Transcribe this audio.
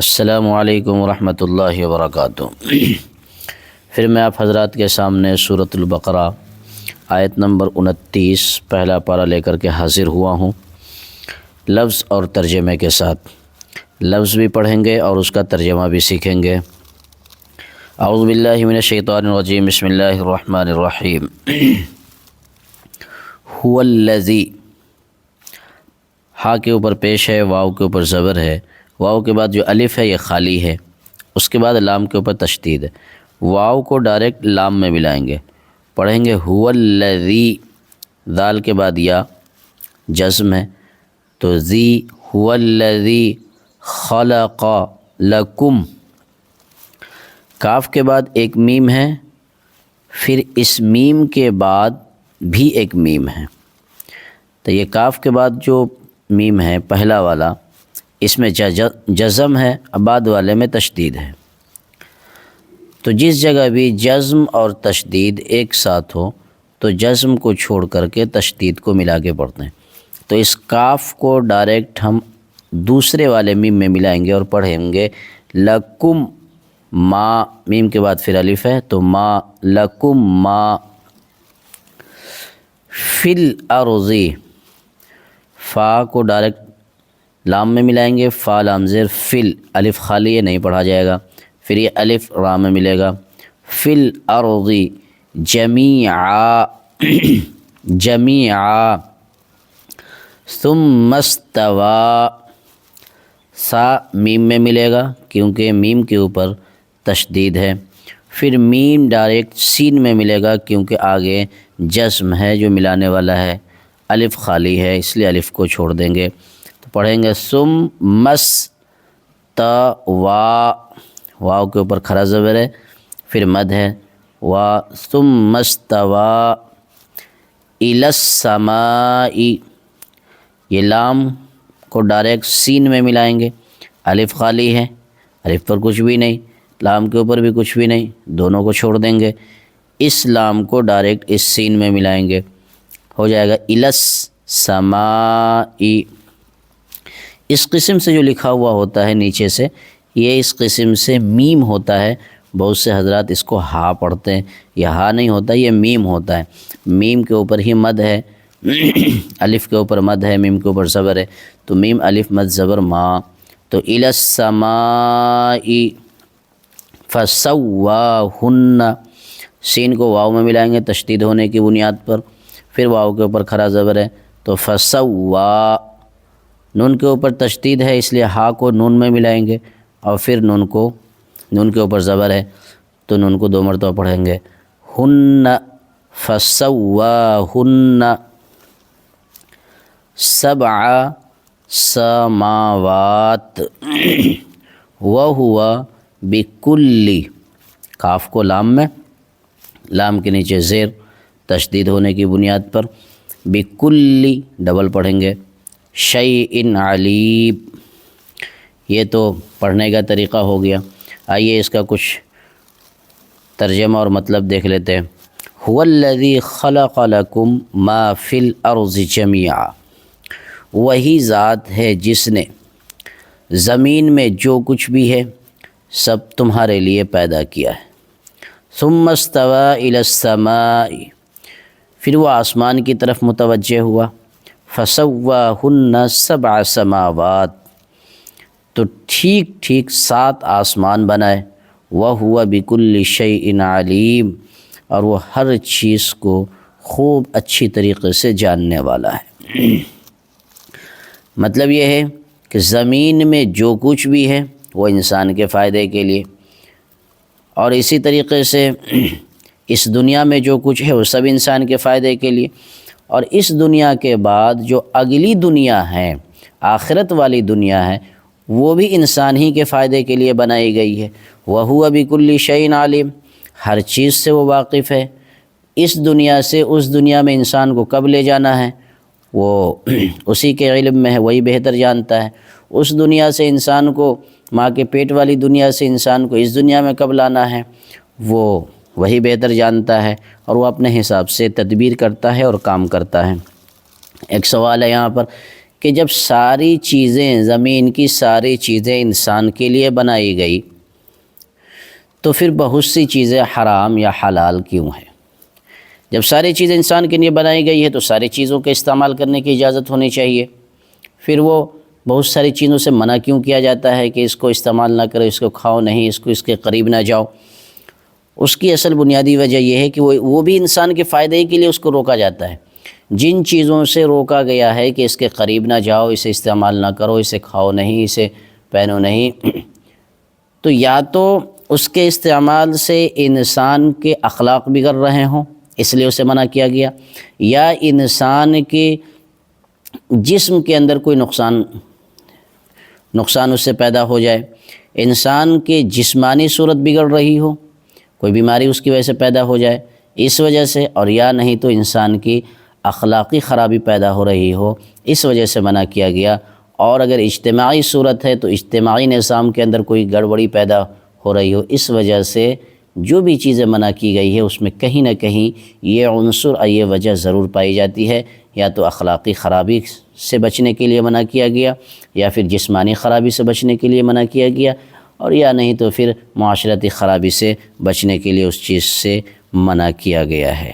السلام علیکم ورحمۃ اللہ وبرکاتہ۔ پھر میں آپ حضرات کے سامنے سورۃ البقرہ آیت نمبر 29 پہلا پارہ لے کر کے حاضر ہوا ہوں، لفظ اور ترجمے کے ساتھ۔ لفظ بھی پڑھیں گے اور اس کا ترجمہ بھی سیکھیں گے۔ اعوذ باللہ من الشیطان الرجیم، بسم اللہ الرحمن الرحیم۔ هو الذی، ہا کے اوپر پیش ہے، واو کے اوپر زبر ہے، واو کے بعد جو الف ہے یہ خالی ہے، اس کے بعد لام کے اوپر تشدید ہے۔ واو کو ڈائریکٹ لام میں ملائیں گے، پڑھیں گے هو الذی، دال کے بعد یا جزم ہے تو ذی، هو الذی خلق لکم، کاف کے بعد ایک میم ہے، پھر اس میم کے بعد بھی ایک میم ہے، تو یہ کاف کے بعد جو میم ہے پہلا والا، اس میں جزم ہے، بعد والے میں تشدید ہے۔ تو جس جگہ بھی جزم اور تشدید ایک ساتھ ہو تو جزم کو چھوڑ کر کے تشدید کو ملا کے پڑھتے ہیں۔ تو اس کاف کو ڈائریکٹ ہم دوسرے والے میم میں ملائیں گے اور پڑھیں گے لکم ما، میم کے بعد پھر الف ہے تو ما، لکم ما فی الارض، فا کو ڈائریکٹ لام میں ملائیں گے، فا لام زیر، فل الف خالی ہے نہیں پڑھا جائے گا، پھر یہ الف را میں ملے گا، فی الارض جمیعا، جمیعا، ثم استوى، سا میم میں ملے گا کیونکہ میم کے اوپر تشدید ہے، پھر میم ڈائریکٹ سین میں ملے گا کیونکہ آگے جزم ہے جو ملانے والا ہے، الف خالی ہے اس لیے الف کو چھوڑ دیں گے، تو پڑھیں گے ثم استوى، واو کے اوپر کھڑا زبر ہے، پھر مد ہے، ثم استوى الی السماء، یہ لام کو ڈائریکٹ سین میں ملائیں گے، الف خالی ہے، الف پر کچھ بھی نہیں، لام کے اوپر بھی کچھ بھی نہیں، دونوں کو چھوڑ دیں گے، اس لام کو ڈائریکٹ اس سین میں ملائیں گے، ہو جائے گا الی السماء۔ اس قسم سے جو لکھا ہوا ہوتا ہے نیچے سے، یہ اس قسم سے میم ہوتا ہے، بہت سے حضرات اس کو ہا پڑھتے ہیں، یہ ہا نہیں ہوتا، یہ میم ہوتا ہے، میم کے اوپر ہی مد ہے، الف کے اوپر مد ہے، میم کے اوپر زبر ہے، تو میم الف مد زبر ما، تو الی السماء فسواہن، سین کو واو میں ملائیں گے تشدید ہونے کی بنیاد پر، پھر واو کے اوپر کھڑا زبر ہے تو فسوا، نون کے اوپر تشدید ہے اس لیے ہا کو نون میں ملائیں گے، اور پھر نون کے اوپر زبر ہے تو نون کو دو مرتبہ پڑھیں گے، ہن فسواہن سبع سماوات وہو بکل، کاف کو لام میں، لام کے نیچے زیر تشدید ہونے کی بنیاد پر، بکل ڈبل پڑھیں گے، شیء علیم، یہ تو پڑھنے کا طریقہ ہو گیا۔ آئیے اس کا کچھ ترجمہ اور مطلب دیکھ لیتے ہیں۔ هو الذی خلق لکم ما فی الارض جمیعا، وہی ذات ہے جس نے زمین میں جو کچھ بھی ہے سب تمہارے لیے پیدا کیا ہے۔ ثم استوى الی السماء، پھر وہ آسمان کی طرف متوجہ ہوا، فسواہن سبع سماوات، تو ٹھیک ٹھیک 7 آسمان بنائے، وہو بکل شیء علیم، اور وہ ہر چیز کو خوب اچھی طریقے سے جاننے والا ہے۔ مطلب یہ ہے کہ زمین میں جو کچھ بھی ہے وہ انسان کے فائدے کے لیے، اور اسی طریقے سے اس دنیا میں جو کچھ ہے وہ سب انسان کے فائدے کے لیے، اور اس دنیا کے بعد جو اگلی دنیا ہے، آخرت والی دنیا ہے، وہ بھی انسان ہی کے فائدے کے لیے بنائی گئی ہے۔ وَهُوَ بِكُلِّ شَيْءٍ عَلِيمٌ، ہر چیز سے وہ واقف ہے، اس دنیا سے اس دنیا میں انسان کو کب لے جانا ہے وہ اسی کے علم میں ہے، وہی بہتر جانتا ہے، اس دنیا سے انسان کو، ماں کے پیٹ والی دنیا سے انسان کو اس دنیا میں کب لانا ہے وہ وہی بہتر جانتا ہے، اور وہ اپنے حساب سے تدبیر کرتا ہے اور کام کرتا ہے۔ ایک سوال ہے یہاں پر کہ جب ساری چیزیں، زمین کی ساری چیزیں انسان کے لیے بنائی گئی تو پھر بہت سی چیزیں حرام یا حلال کیوں ہیں؟ جب ساری چیزیں انسان کے لیے بنائی گئی ہے تو ساری چیزوں کے استعمال کرنے کی اجازت ہونی چاہیے، پھر وہ بہت ساری چیزوں سے منع کیوں کیا جاتا ہے کہ اس کو استعمال نہ کرو، اس کو کھاؤ نہیں، اس کے قریب نہ جاؤ؟ اس کی اصل بنیادی وجہ یہ ہے کہ وہ بھی انسان کے فائدے کے لیے اس کو روکا جاتا ہے۔ جن چیزوں سے روکا گیا ہے کہ اس کے قریب نہ جاؤ، اسے استعمال نہ کرو، اسے کھاؤ نہیں، اسے پہنو نہیں، تو یا تو اس کے استعمال سے انسان کے اخلاق بگڑ رہے ہوں اس لیے اسے منع کیا گیا، یا انسان کے جسم کے اندر کوئی نقصان اس سے پیدا ہو جائے، انسان کے جسمانی صورت بگڑ رہی ہو، کوئی بیماری اس کی وجہ سے پیدا ہو جائے اس وجہ سے، اور یا نہیں تو انسان کی اخلاقی خرابی پیدا ہو رہی ہو اس وجہ سے منع کیا گیا۔ اور اگر اجتماعی صورت ہے تو اجتماعی نظام کے اندر کوئی گڑبڑی پیدا ہو رہی ہو، اس وجہ سے جو بھی چیزیں منع کی گئی ہے اس میں کہیں نہ کہیں یہ عنصر اور یہ وجہ ضرور پائی جاتی ہے، یا تو اخلاقی خرابی سے بچنے کے لیے منع کیا گیا، یا پھر جسمانی خرابی سے بچنے کے لیے منع کیا گیا، اور یا نہیں تو پھر معاشرتی خرابی سے بچنے کے لیے اس چیز سے منع کیا گیا ہے۔